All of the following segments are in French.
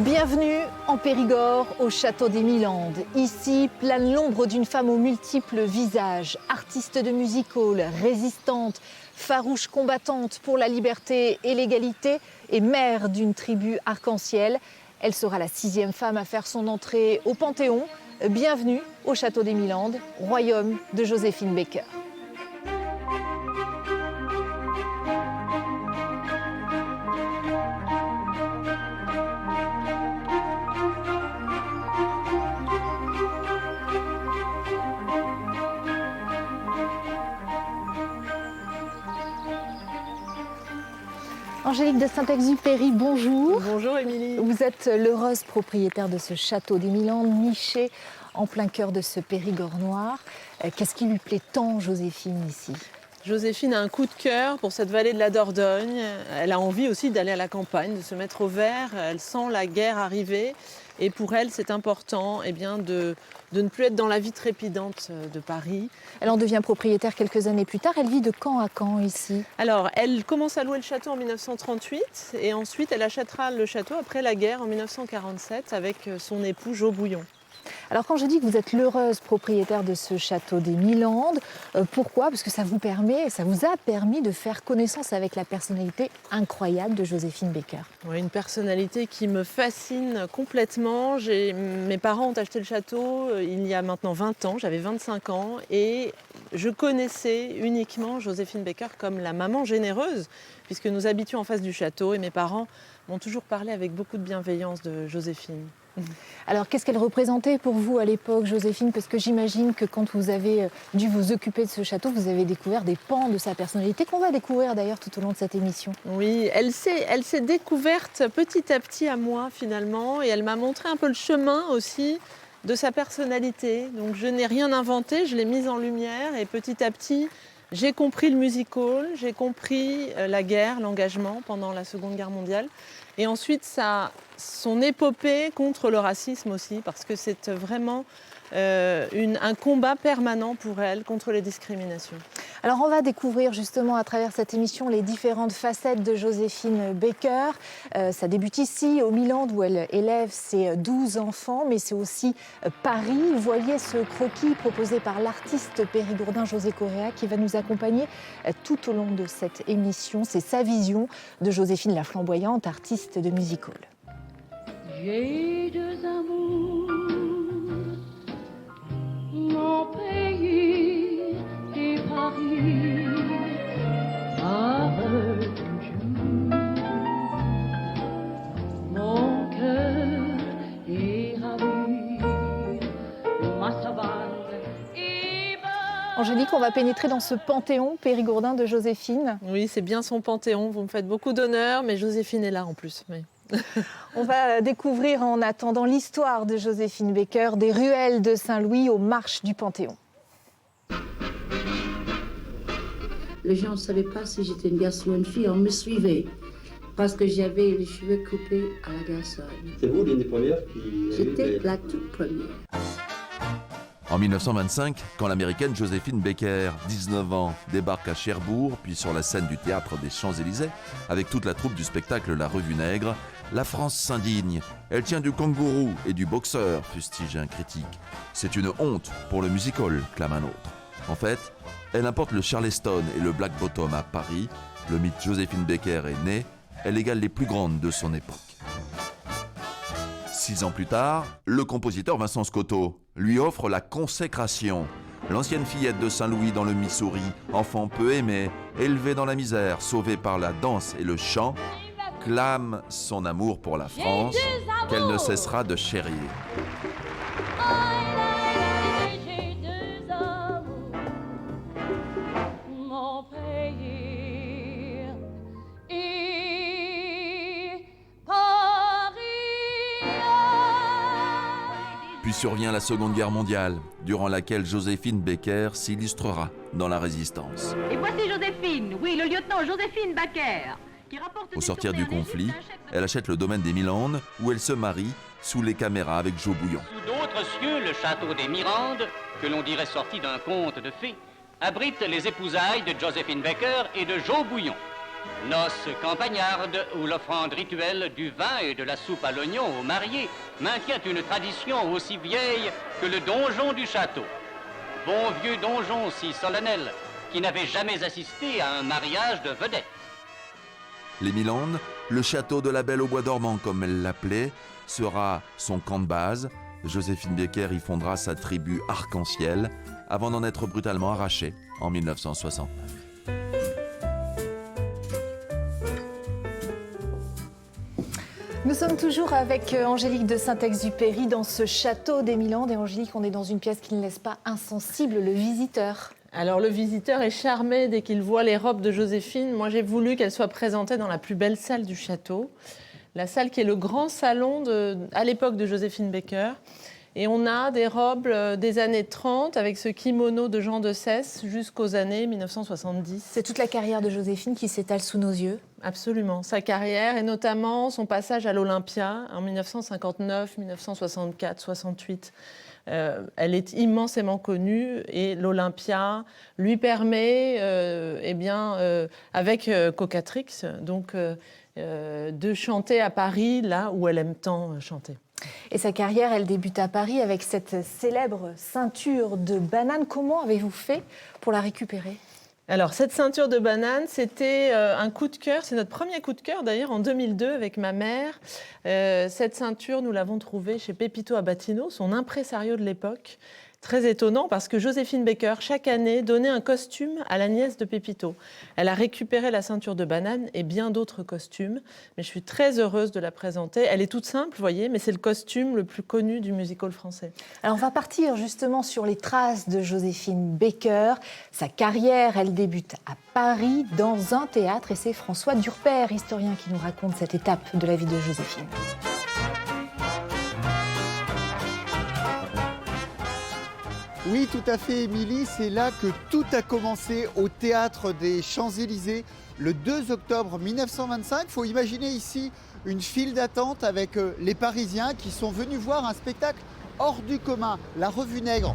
Bienvenue en Périgord, au château des Milandes. Ici plane l'ombre d'une femme aux multiples visages, artiste de music hall, résistante, farouche combattante pour la liberté et l'égalité et mère d'une tribu arc-en-ciel. Elle sera la 6e femme à faire son entrée au Panthéon. Bienvenue au château des Milandes, royaume de Joséphine Baker. Angélique de Saint-Exupéry, bonjour. Bonjour Émilie. Vous êtes l'heureuse propriétaire de ce château des Milandes, niché en plein cœur de ce Périgord noir. Qu'est-ce qui lui plaît tant, Joséphine, ici? Joséphine a un coup de cœur pour cette vallée de la Dordogne. Elle a envie aussi d'aller à la campagne, de se mettre au vert. Elle sent la guerre arriver. Et pour elle, c'est important de ne plus être dans la vie trépidante de Paris. Elle en devient propriétaire quelques années plus tard. Elle vit de camp à camp ici? Alors, elle commence à louer le château en 1938 et ensuite elle achètera le château après la guerre en 1947 avec son époux Jo Bouillon. Alors quand je dis que vous êtes l'heureuse propriétaire de ce château des Milandes, pourquoi? Parce que ça vous a permis de faire connaissance avec la personnalité incroyable de Joséphine Baker. Oui, une personnalité qui me fascine complètement. Mes parents ont acheté le château il y a maintenant 20 ans, j'avais 25 ans et je connaissais uniquement Joséphine Baker comme la maman généreuse puisque nous habitions en face du château et mes parents m'ont toujours parlé avec beaucoup de bienveillance de Joséphine. Alors, qu'est-ce qu'elle représentait pour vous à l'époque, Joséphine? Parce que j'imagine que quand vous avez dû vous occuper de ce château, vous avez découvert des pans de sa personnalité qu'on va découvrir d'ailleurs tout au long de cette émission. Oui, elle s'est découverte petit à petit à moi finalement et elle m'a montré un peu le chemin aussi de sa personnalité. Donc je n'ai rien inventé, je l'ai mise en lumière et petit à petit, j'ai compris le music hall, j'ai compris la guerre, l'engagement pendant la Seconde Guerre mondiale. Et ensuite, son épopée contre le racisme aussi, parce que c'est vraiment un combat permanent pour elle contre les discriminations. Alors on va découvrir justement à travers cette émission les différentes facettes de Joséphine Baker. Ça débute ici, au Milandes, où elle élève ses 12 enfants, mais c'est aussi Paris. Vous voyez ce croquis proposé par l'artiste périgourdin José Correa qui va nous accompagner tout au long de cette émission. C'est sa vision de Joséphine la flamboyante, artiste de music hall. J'ai deux amours, mon pays et Paris, avec mon cœur est ravi, ma savane est belle. Angélique, on va pénétrer dans ce panthéon périgourdin de Joséphine. Oui, c'est bien son panthéon, vous me faites beaucoup d'honneur, mais Joséphine est là en plus. Oui. On va découvrir en attendant l'histoire de Joséphine Baker, des ruelles de Saint-Louis aux marches du Panthéon. Les gens ne savaient pas si j'étais une garçon ou une fille, on me suivait parce que j'avais les cheveux coupés à la garçonne. C'est vous l'une des premières qui... J'étais la toute première. En 1925, quand l'américaine Joséphine Baker, 19 ans, débarque à Cherbourg, puis sur la scène du théâtre des Champs-Élysées, avec toute la troupe du spectacle La Revue Nègre, la France s'indigne. Elle tient du kangourou et du boxeur, fustige un critique. C'est une honte pour le music hall, clame un autre. En fait, elle importe le Charleston et le Black Bottom à Paris. Le mythe Joséphine Baker est né. Elle égale les plus grandes de son époque. 6 ans plus tard, le compositeur Vincent Scotto lui offre la consécration. L'ancienne fillette de Saint-Louis dans le Missouri, enfant peu aimé, élevée dans la misère, sauvée par la danse et le chant, clame son amour pour la France, qu'elle ne cessera de chérir. J'ai deux amours, mon pays et Paris. Puis survient la Seconde Guerre mondiale, durant laquelle Joséphine Baker s'illustrera dans la résistance. Et voici Joséphine, oui, le lieutenant Joséphine Baker. Au sortir du conflit, elle achète le domaine des Milandes, où elle se marie sous les caméras avec Jo Bouillon. Sous d'autres cieux, le château des Mirandes, que l'on dirait sorti d'un conte de fées, abrite les épousailles de Joséphine Baker et de Jo Bouillon. Noces campagnardes où l'offrande rituelle du vin et de la soupe à l'oignon aux mariés maintient une tradition aussi vieille que le donjon du château. Bon vieux donjon si solennel qui n'avait jamais assisté à un mariage de vedette. Les Milandes, le château de la Belle au bois dormant comme elle l'appelait, sera son camp de base. Joséphine Baker y fondera sa tribu Arc-en-Ciel avant d'en être brutalement arrachée en 1969. Nous sommes toujours avec Angélique de Saint-Exupéry dans ce château des Milandes. Et Angélique, on est dans une pièce qui ne laisse pas insensible le visiteur. Alors le visiteur est charmé dès qu'il voit les robes de Joséphine. Moi j'ai voulu qu'elle soit présentée dans la plus belle salle du château. La salle qui est le grand salon à l'époque de Joséphine Baker. Et on a des robes des années 30 avec ce kimono de Jean de Cesse jusqu'aux années 1970. C'est toute la carrière de Joséphine qui s'étale sous nos yeux. Absolument, sa carrière et notamment son passage à l'Olympia en 1959, 1964, 68. Elle est immensément connue et l'Olympia lui permet, avec Cocatrix, de chanter à Paris, là où elle aime tant chanter. Et sa carrière, elle débute à Paris avec cette célèbre ceinture de banane. Comment avez-vous fait pour la récupérer ? Alors, cette ceinture de banane, c'était un coup de cœur. C'est notre premier coup de cœur, d'ailleurs, en 2002, avec ma mère. Cette ceinture, nous l'avons trouvée chez Pepito Abatino, son impresario de l'époque. Très étonnant, parce que Joséphine Baker, chaque année, donnait un costume à la nièce de Pepito. Elle a récupéré la ceinture de banane et bien d'autres costumes. Mais je suis très heureuse de la présenter. Elle est toute simple, vous voyez, mais c'est le costume le plus connu du musical français. Alors, on va partir justement sur les traces de Joséphine Baker. Sa carrière, elle débute à Paris, dans un théâtre. Et c'est François Durper, historien, qui nous raconte cette étape de la vie de Joséphine. Oui, tout à fait, Émilie. C'est là que tout a commencé au Théâtre des Champs-Élysées le 2 octobre 1925. Il faut imaginer ici une file d'attente avec les Parisiens qui sont venus voir un spectacle hors du commun, la Revue Nègre.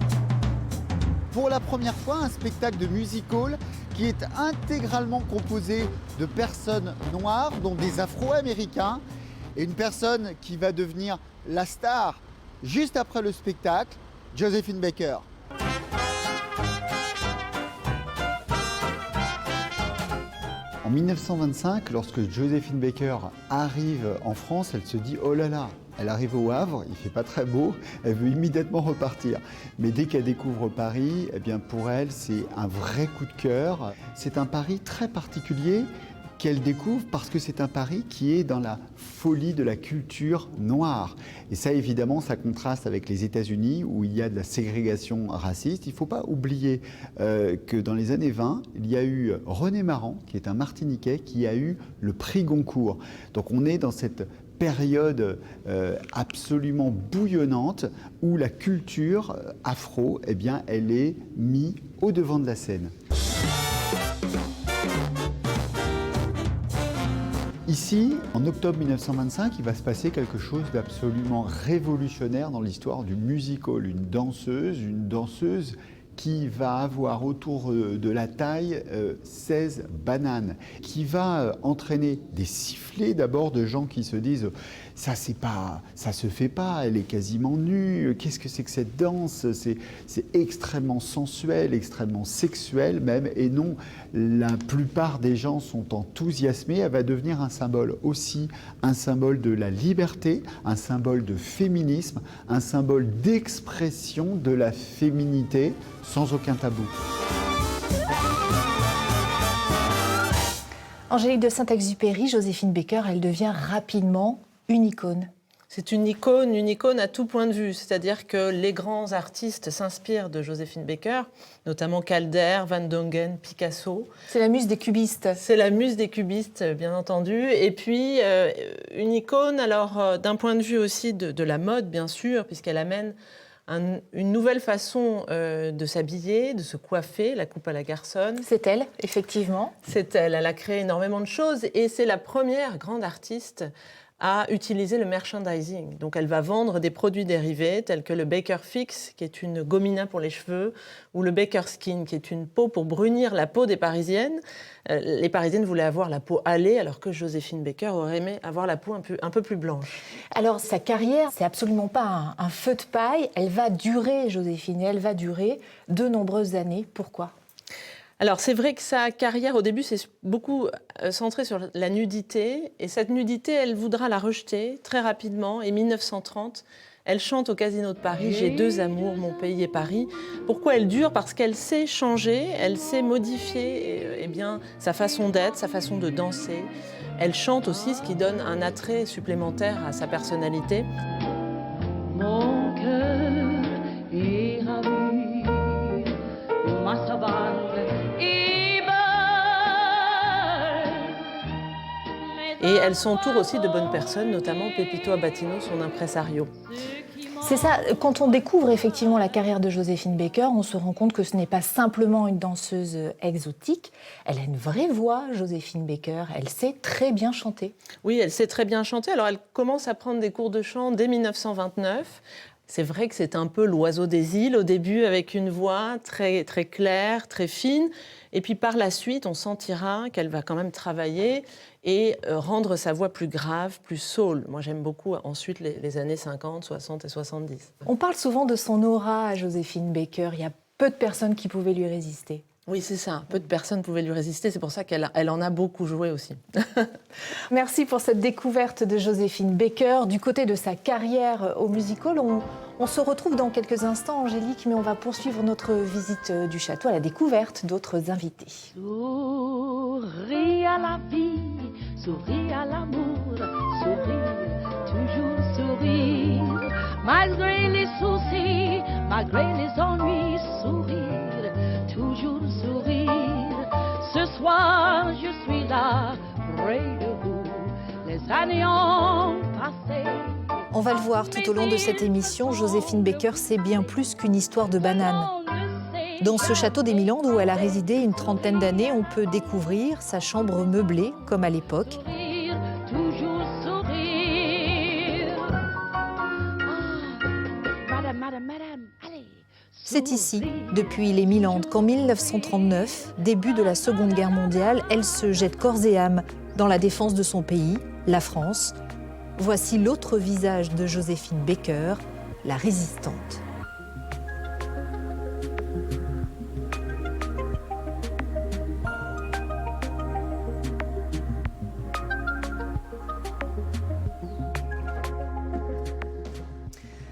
Pour la première fois, un spectacle de music-hall qui est intégralement composé de personnes noires, dont des Afro-Américains, et une personne qui va devenir la star juste après le spectacle, Joséphine Baker. En 1925, lorsque Joséphine Baker arrive en France, elle se dit « Oh là là !» Elle arrive au Havre, il ne fait pas très beau, elle veut immédiatement repartir. Mais dès qu'elle découvre Paris, eh bien pour elle, c'est un vrai coup de cœur. C'est un Paris très particulier qu'elle découvre parce que c'est un Paris qui est dans la folie de la culture noire. Et ça, évidemment, ça contraste avec les États-Unis où il y a de la ségrégation raciste. Il ne faut pas oublier que dans les années 20, il y a eu René Maran, qui est un Martiniquais, qui a eu le prix Goncourt. Donc on est dans cette période absolument bouillonnante où la culture afro, eh bien, elle est mise au devant de la scène. Ici, en octobre 1925, il va se passer quelque chose d'absolument révolutionnaire dans l'histoire du music-hall. Une danseuse qui va avoir autour de la taille 16 bananes, qui va entraîner des sifflets d'abord de gens qui se disent « ça se fait pas, elle est quasiment nue, qu'est-ce que c'est que cette danse ?» C'est extrêmement sensuel, extrêmement sexuel même, et non, la plupart des gens sont enthousiasmés. Elle va devenir un symbole aussi, un symbole de la liberté, un symbole de féminisme, un symbole d'expression de la féminité, sans aucun tabou. Angélique de Saint-Exupéry, Joséphine Baker, elle devient rapidement une icône. C'est une icône à tout point de vue. C'est-à-dire que les grands artistes s'inspirent de Joséphine Baker, notamment Calder, Van Dongen, Picasso. C'est la muse des cubistes. C'est la muse des cubistes, bien entendu. Et puis, une icône, alors, d'un point de vue aussi de la mode, bien sûr, puisqu'elle amène une nouvelle façon de s'habiller, de se coiffer, la coupe à la garçonne. C'est elle, effectivement. C'est elle. Elle a créé énormément de choses et c'est la première grande artiste à utiliser le merchandising. Donc elle va vendre des produits dérivés tels que le Baker Fix, qui est une gomina pour les cheveux, ou le Baker Skin, qui est une peau pour brunir la peau des Parisiennes. Les Parisiennes voulaient avoir la peau hâlée, alors que Joséphine Baker aurait aimé avoir la peau un peu plus blanche. Alors sa carrière, c'est absolument pas un feu de paille. Elle va durer, Joséphine, et elle va durer de nombreuses années. Pourquoi ? Alors c'est vrai que sa carrière au début c'est beaucoup centrée sur la nudité et cette nudité elle voudra la rejeter très rapidement et 1930 elle chante au Casino de Paris « J'ai deux amours, mon pays et Paris ». Pourquoi elle dure ? Parce qu'elle sait changer, elle sait modifier sa façon d'être, sa façon de danser. Elle chante aussi, ce qui donne un attrait supplémentaire à sa personnalité. Mon cœur est ravi, ma savane est belle. Et elle s'entoure aussi de bonnes personnes, notamment Pepito Abatino, son impresario. C'est ça, quand on découvre effectivement la carrière de Joséphine Baker, on se rend compte que ce n'est pas simplement une danseuse exotique. Elle a une vraie voix, Joséphine Baker. Elle sait très bien chanter. Oui, elle sait très bien chanter. Alors elle commence à prendre des cours de chant dès 1929. C'est vrai que c'est un peu l'oiseau des îles au début, avec une voix très, très claire, très fine. Et puis par la suite, on sentira qu'elle va quand même travailler et rendre sa voix plus grave, plus soul. Moi, j'aime beaucoup ensuite les années 50, 60 et 70. On parle souvent de son aura à Joséphine Baker. Il y a peu de personnes qui pouvaient lui résister. Oui, c'est ça. Peu de personnes pouvaient lui résister. C'est pour ça qu'elle en a beaucoup joué aussi. Merci pour cette découverte de Joséphine Baker. Du côté de sa carrière au musical, on se retrouve dans quelques instants, Angélique, mais on va poursuivre notre visite du château à la découverte d'autres invités. Souris à la vie, souris à l'amour, sourire, toujours sourire. Malgré les soucis, malgré les ennuis, sourire, toujours sourire. Ce soir, je suis là, près de vous, les années ont passé. On va le voir tout au long de cette émission, Joséphine Baker, c'est bien plus qu'une histoire de banane. Dans ce château des Milandes où elle a résidé une trentaine d'années, on peut découvrir sa chambre meublée, comme à l'époque. Toujours sourire. Madame, allez. C'est ici, depuis les Milandes, qu'en 1939, début de la Seconde Guerre mondiale, elle se jette corps et âme dans la défense de son pays, la France. Voici l'autre visage de Joséphine Baker, la résistante.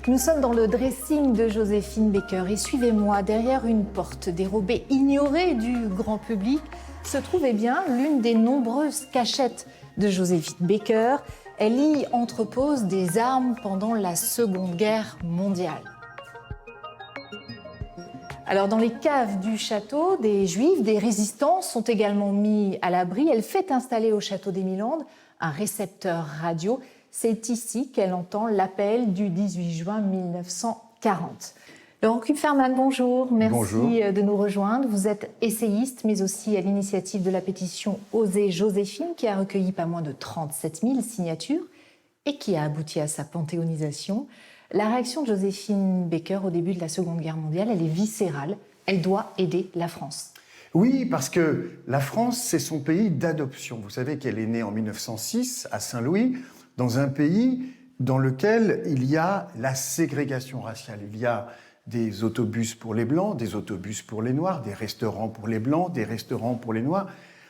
Nous sommes dans le dressing de Joséphine Baker et suivez-moi, derrière une porte dérobée, ignorée du grand public, se trouvait bien l'une des nombreuses cachettes de Joséphine Baker. Elle y entrepose des armes pendant la Seconde Guerre mondiale. Alors dans les caves du château, des Juifs, des résistants sont également mis à l'abri. Elle fait installer au château des Milandes un récepteur radio. C'est ici qu'elle entend l'appel du 18 juin 1940. Laurent Kupferman, bonjour. Merci Bonjour. De nous rejoindre. Vous êtes essayiste, mais aussi à l'initiative de la pétition Osez Joséphine, qui a recueilli pas moins de 37 000 signatures et qui a abouti à sa panthéonisation. La réaction de Joséphine Baker au début de la Seconde Guerre mondiale, elle est viscérale. Elle doit aider la France. Oui, parce que la France, c'est son pays d'adoption. Vous savez qu'elle est née en 1906 à Saint-Louis, dans un pays dans lequel il y a la ségrégation raciale. Il y a des autobus pour les Blancs, des autobus pour les Noirs, des restaurants pour les Blancs, des restaurants pour les Noirs.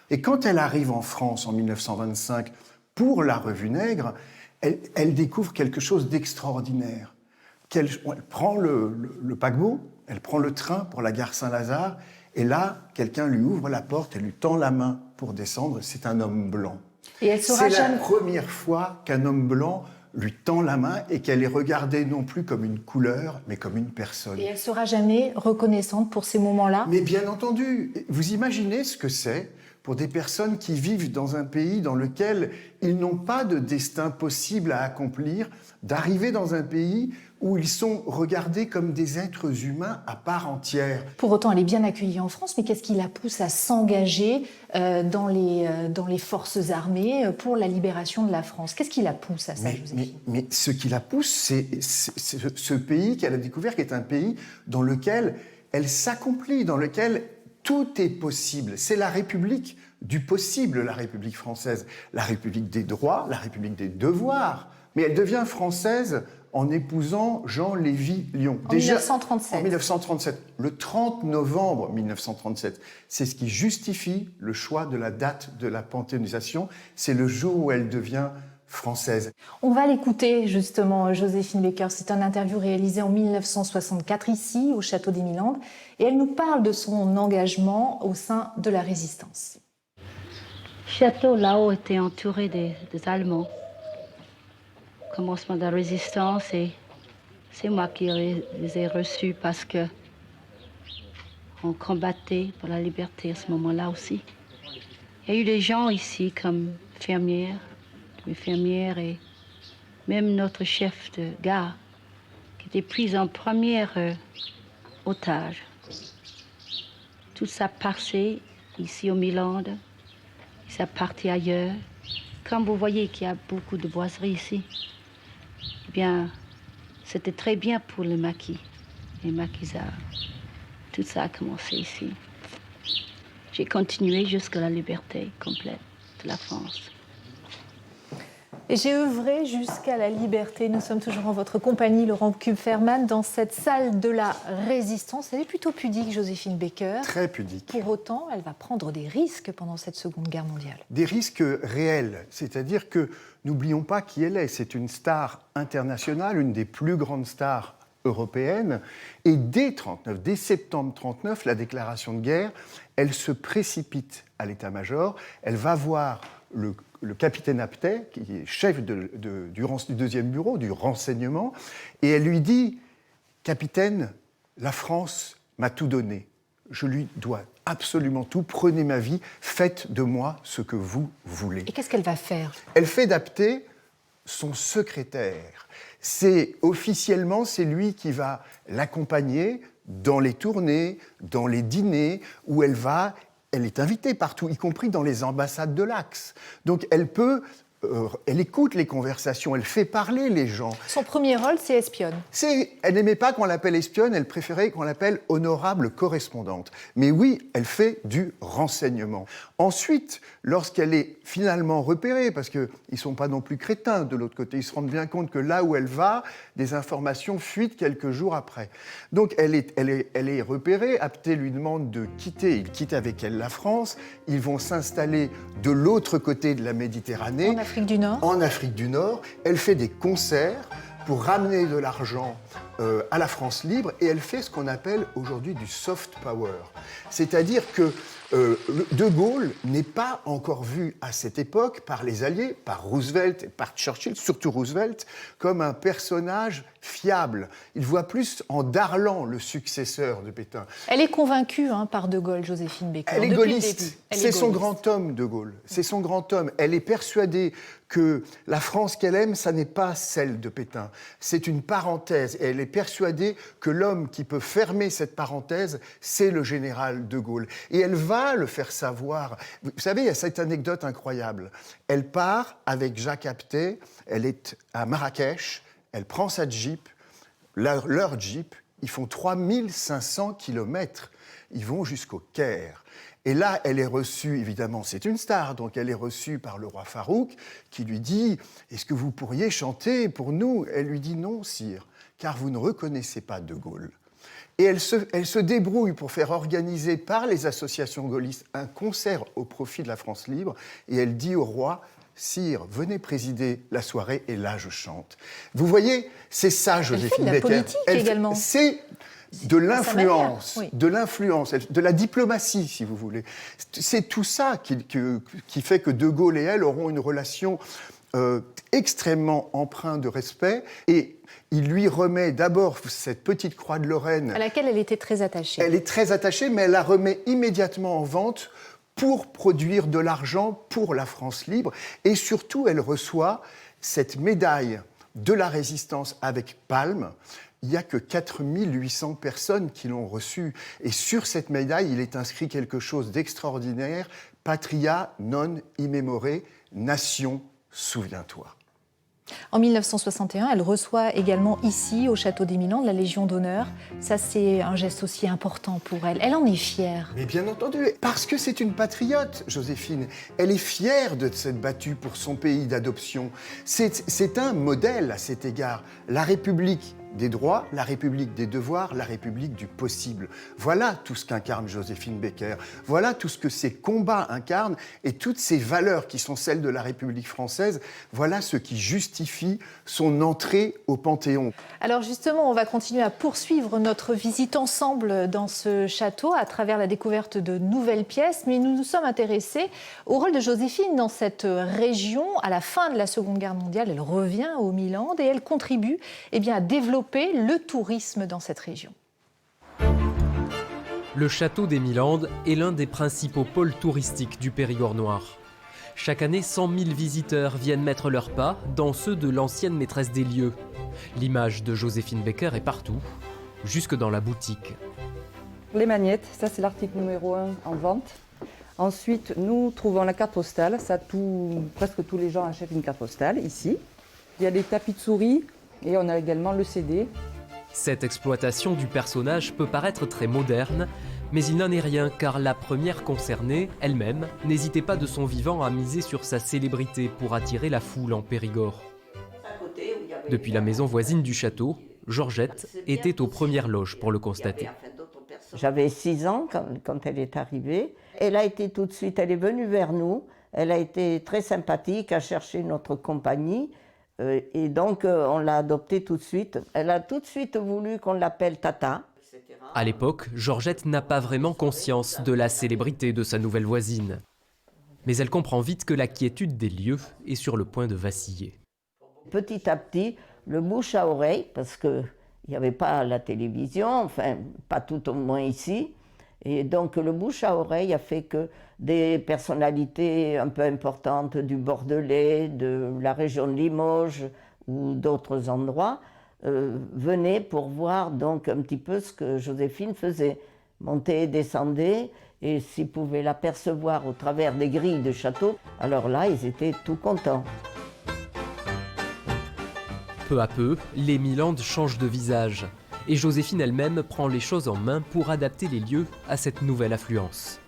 Et quand elle arrive en France en 1925 pour la Revue Nègre, elle découvre quelque chose d'extraordinaire. Elle prend le paquebot, elle prend le train pour la gare Saint-Lazare, et là, quelqu'un lui ouvre la porte et lui tend la main pour descendre. C'est un homme blanc. Et elle sera C'est jamais... la première fois qu'un homme blanc lui tend la main et qu'elle est regardée non plus comme une couleur, mais comme une personne. Et elle sera jamais reconnaissante pour ces moments-là. Mais bien entendu, vous imaginez ce que c'est pour des personnes qui vivent dans un pays dans lequel ils n'ont pas de destin possible à accomplir, d'arriver dans un pays où ils sont regardés comme des êtres humains à part entière. Pour autant, elle est bien accueillie en France, mais qu'est-ce qui la pousse à s'engager dans les forces armées pour la libération de la France? Qu'est-ce qui la pousse à ça, Joséphine? Mais ce qui la pousse, c'est ce pays qu'elle a découvert, qui est un pays dans lequel elle s'accomplit, dans lequel tout est possible. C'est la République du possible, la République française, la République des droits, la République des devoirs. Mais elle devient française en épousant Jean Lévy-Lyon. En 1937. En 1937. Le 30 novembre 1937. C'est ce qui justifie le choix de la date de la panthéonisation. C'est le jour où elle devient française. On va l'écouter justement, Joséphine Baker. C'est une interview réalisée en 1964 ici, au château d'Émilandes. Et elle nous parle de son engagement au sein de la résistance. Le château là-haut était entouré des Allemands. Commencement de la résistance, et c'est moi qui les ai reçus parce que on combattait pour la liberté à ce moment-là aussi. Il y a eu des gens ici comme mes fermières et même notre chef de gare qui était pris en première otage. Tout ça passé ici au Milandes, ça partait ailleurs. Comme vous voyez qu'il y a beaucoup de boiseries ici, eh bien, c'était très bien pour le maquis, les maquisards. Tout ça a commencé ici. J'ai continué jusqu'à la liberté complète de la France. Et j'ai œuvré jusqu'à la liberté. Nous sommes toujours en votre compagnie, Laurent Kupferman, dans cette salle de la résistance. Elle est plutôt pudique, Joséphine Baker. Très pudique. Pour autant, elle va prendre des risques pendant cette Seconde Guerre mondiale. Des risques réels, c'est-à-dire que n'oublions pas qui elle est. C'est une star internationale, une des plus grandes stars européennes. Et dès septembre 1939, la déclaration de guerre, elle se précipite à l'état-major. Elle va voir le capitaine Aptet, qui est chef du deuxième bureau, du renseignement, et elle lui dit « Capitaine, la France m'a tout donné. Je lui dois absolument tout. Prenez ma vie, faites de moi ce que vous voulez. » Et qu'est-ce qu'elle va faire? Elle fait d'Aptet son secrétaire. Officiellement, c'est lui qui va l'accompagner dans les tournées, dans les dîners, où elle est invitée partout, y compris dans les ambassades de l'Axe. Donc elle écoute les conversations, elle fait parler les gens. Son premier rôle, c'est espionne. Elle n'aimait pas qu'on l'appelle espionne, elle préférait qu'on l'appelle honorable correspondante. Mais oui, elle fait du renseignement. Ensuite, lorsqu'elle est finalement repérée, parce qu'ils ne sont pas non plus crétins de l'autre côté, ils se rendent bien compte que là où elle va, des informations fuitent quelques jours après. Donc elle est repérée, Aptet lui demande de quitter, il quitte avec elle la France, ils vont s'installer de l'autre côté de la Méditerranée. En Afrique du Nord. En Afrique du Nord, elle fait des concerts pour ramener de l'argent à la France libre, et elle fait ce qu'on appelle aujourd'hui du soft power. C'est-à-dire que De Gaulle n'est pas encore vu à cette époque par les Alliés, par Roosevelt et par Churchill, surtout Roosevelt, comme un personnage fiable. Il voit plus en Darlan le successeur de Pétain. Elle est convaincue par De Gaulle, Joséphine Baker. Elle est gaulliste. C'est son grand homme, De Gaulle. C'est son grand homme. Elle est persuadée que la France qu'elle aime, ça n'est pas celle de Pétain. C'est une parenthèse. Et elle est persuadée que l'homme qui peut fermer cette parenthèse, c'est le général De Gaulle. Et elle va le faire savoir. Vous savez, il y a cette anecdote incroyable. Elle part avec Jacques Aptet, elle est à Marrakech, elle prend sa Jeep, leur Jeep, ils font 3500 kilomètres. Ils vont jusqu'au Caire. Et là, elle est reçue, évidemment, c'est une star, donc elle est reçue par le roi Farouk, qui lui dit « Est-ce que vous pourriez chanter pour nous ?» Elle lui dit « Non, sire, car vous ne reconnaissez pas De Gaulle. » Et elle se débrouille pour faire organiser par les associations gaullistes un concert au profit de la France libre, et elle dit au roi « Sire, venez présider la soirée, et là je chante. » Vous voyez, c'est ça, Joséphine Baker. Elle fait de la politique également. C'est de l'influence, de la diplomatie, si vous voulez. C'est tout ça qui fait que De Gaulle et elle auront une relation extrêmement empreinte de respect, et il lui remet d'abord cette petite croix de Lorraine. À laquelle elle était très attachée. Elle est très attachée, mais elle la remet immédiatement en vente pour produire de l'argent pour la France libre. Et surtout, elle reçoit cette médaille de la Résistance avec palme, il n'y a que 4800 personnes qui l'ont reçu. Et sur cette médaille, il est inscrit quelque chose d'extraordinaire, Patria non immemore, nation, souviens-toi. En 1961, elle reçoit également ici, au Château d'Émilan, la Légion d'honneur. Ça, c'est un geste aussi important pour elle. Elle en est fière. Mais bien entendu, parce que c'est une patriote, Joséphine. Elle est fière de s'être battue pour son pays d'adoption. C'est un modèle à cet égard. La République des droits, la République des devoirs, la République du possible. Voilà tout ce qu'incarne Joséphine Baker. Voilà tout ce que ces combats incarnent et toutes ces valeurs qui sont celles de la République française. Voilà ce qui justifie son entrée au Panthéon. Alors justement, on va continuer à poursuivre notre visite ensemble dans ce château à travers la découverte de nouvelles pièces, mais nous nous sommes intéressés au rôle de Joséphine dans cette région. À la fin de la Seconde Guerre mondiale, elle revient au Milan et elle contribue à développer le tourisme dans cette région. Le château des Milandes est l'un des principaux pôles touristiques du Périgord noir. Chaque année, 100 000 visiteurs viennent mettre leur pas dans ceux de l'ancienne maîtresse des lieux. L'image de Joséphine Baker est partout, jusque dans la boutique. Les magnettes, ça c'est l'article numéro 1 en vente. Ensuite, nous trouvons la carte postale. Presque tous les gens achètent une carte postale ici. Il y a des tapis de souris. Et on a également le CD. Cette exploitation du personnage peut paraître très moderne, mais il n'en est rien car la première concernée, elle-même, n'hésitait pas de son vivant à miser sur sa célébrité pour attirer la foule en Périgord. Depuis la maison voisine du château, Georgette était aux premières loges pour le constater. J'avais 6 ans quand elle est arrivée. Elle a été tout de suite, elle est venue vers nous. Elle a été très sympathique à chercher notre compagnie. Et donc, on l'a adoptée tout de suite. Elle a tout de suite voulu qu'on l'appelle Tata. À l'époque, Georgette n'a pas vraiment conscience de la célébrité de sa nouvelle voisine. Mais elle comprend vite que la quiétude des lieux est sur le point de vaciller. Petit à petit, le bouche à oreille, parce qu'il n'y avait pas la télévision, enfin, pas tout au moins ici. Et donc, le bouche à oreille a fait que des personnalités un peu importantes du Bordelais, de la région de Limoges ou d'autres endroits venaient pour voir donc un petit peu ce que Joséphine faisait. Montait et descendait, et s'ils pouvaient l'apercevoir au travers des grilles du château, alors là, ils étaient tout contents. Peu à peu, les Milandes changent de visage. Et Joséphine elle-même prend les choses en main pour adapter les lieux à cette nouvelle affluence.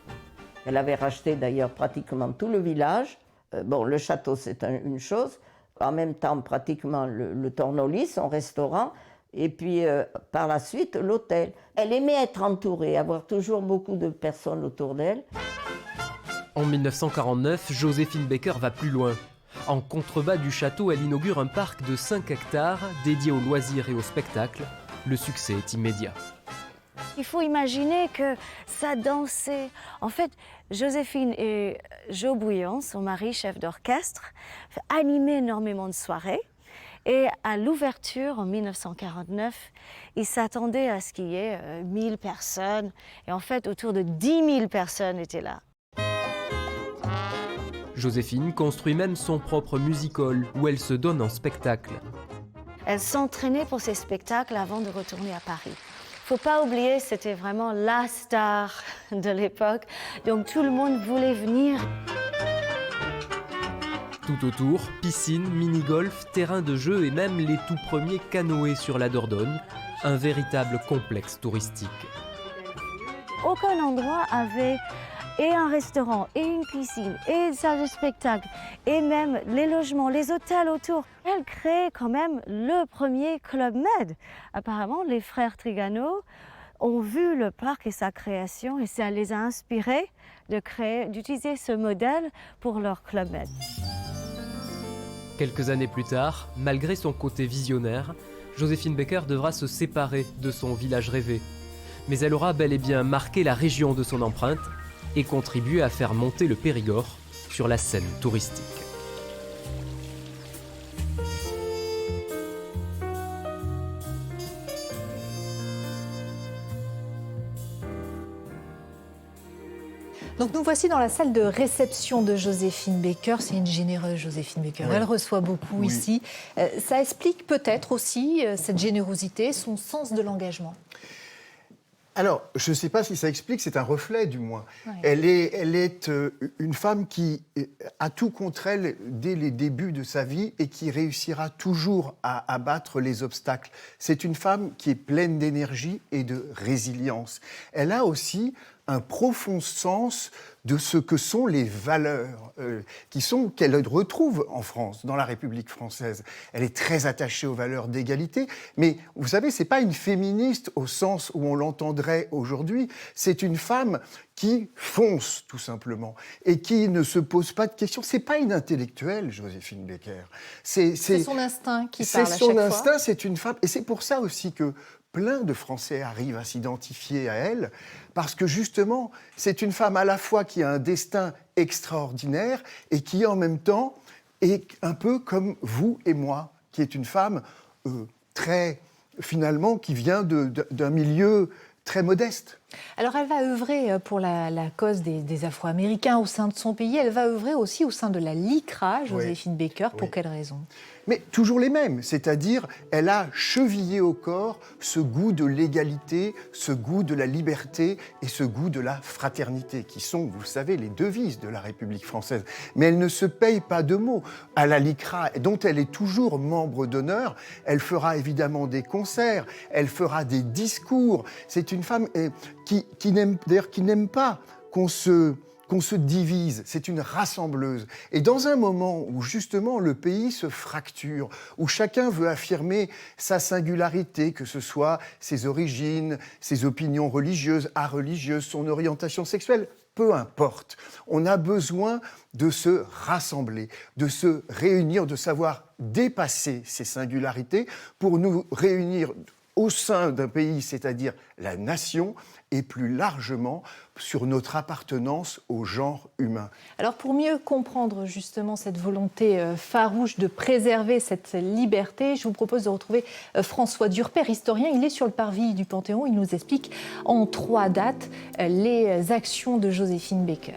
Elle avait racheté d'ailleurs pratiquement tout le village. Bon, le château, c'est une chose. En même temps, pratiquement le Tornoli, son restaurant. Et puis, par la suite, l'hôtel. Elle aimait être entourée, avoir toujours beaucoup de personnes autour d'elle. En 1949, Joséphine Baker va plus loin. En contrebas du château, elle inaugure un parc de 5 hectares dédié aux loisirs et aux spectacles. Le succès est immédiat. Il faut imaginer que ça dansait. En fait, Joséphine et Joe Bouillon, son mari, chef d'orchestre, animaient énormément de soirées. Et à l'ouverture, en 1949, ils s'attendaient à ce qu'il y ait 1000 personnes. Et en fait, autour de 10 000 personnes étaient là. Joséphine construit même son propre music-hall où elle se donne en spectacle. Elle s'entraînait pour ces spectacles avant de retourner à Paris. Il ne faut pas oublier, c'était vraiment la star de l'époque. Donc tout le monde voulait venir. Tout autour, piscine, mini-golf, terrain de jeu et même les tout premiers canoës sur la Dordogne. Un véritable complexe touristique. Aucun endroit avait et un restaurant, et une piscine, et une salle de spectacle, et même les logements, les hôtels autour. Elle crée quand même le premier Club Med. Apparemment, les frères Trigano ont vu le parc et sa création, et ça les a inspirés d'utiliser ce modèle pour leur Club Med. Quelques années plus tard, malgré son côté visionnaire, Joséphine Baker devra se séparer de son village rêvé. Mais elle aura bel et bien marqué la région de son empreinte et contribué à faire monter le Périgord sur la scène touristique. Donc nous voici dans la salle de réception de Joséphine Baker. C'est une généreuse Joséphine Baker. Oui. Elle reçoit beaucoup ici. Ça explique peut-être aussi cette générosité, son sens de l'engagement. Alors, je ne sais pas si ça explique, c'est un reflet du moins. Ouais. Elle est une femme qui a tout contre elle dès les débuts de sa vie et qui réussira toujours à abattre les obstacles. C'est une femme qui est pleine d'énergie et de résilience. Elle a aussi un profond sens de ce que sont les valeurs qu'elle retrouve en France, dans la République française. Elle est très attachée aux valeurs d'égalité, mais vous savez, c'est pas une féministe au sens où on l'entendrait aujourd'hui, c'est une femme qui fonce, tout simplement, et qui ne se pose pas de questions. C'est pas une intellectuelle, Joséphine Baker. C'est son instinct qui parle à chaque fois. C'est son instinct, instinct, c'est une femme, et c'est pour ça aussi que plein de Français arrivent à s'identifier à elle, parce que justement, c'est une femme à la fois qui a un destin extraordinaire et qui en même temps est un peu comme vous et moi, qui est une femme finalement, qui vient d'un milieu très modeste. Alors elle va œuvrer pour la cause des Afro-Américains au sein de son pays. Elle va œuvrer aussi au sein de la LICRA, Joséphine Baker. Pour quelles raisons ? Mais toujours les mêmes, c'est-à-dire elle a chevillé au corps ce goût de l'égalité, ce goût de la liberté et ce goût de la fraternité, qui sont, vous le savez, les devises de la République française. Mais elle ne se paye pas de mots. À la LICRA, dont elle est toujours membre d'honneur, elle fera évidemment des concerts, elle fera des discours. C'est une femme qui n'aime pas qu'on se divise, c'est une rassembleuse. Et dans un moment où justement le pays se fracture, où chacun veut affirmer sa singularité, que ce soit ses origines, ses opinions religieuses, areligieuses, son orientation sexuelle, peu importe. On a besoin de se rassembler, de se réunir, de savoir dépasser ces singularités pour nous réunir au sein d'un pays, c'est-à-dire la nation, et plus largement sur notre appartenance au genre humain. Alors pour mieux comprendre justement cette volonté farouche de préserver cette liberté, je vous propose de retrouver François Durper, historien. Il est sur le parvis du Panthéon. Il nous explique en 3 dates les actions de Joséphine Baker.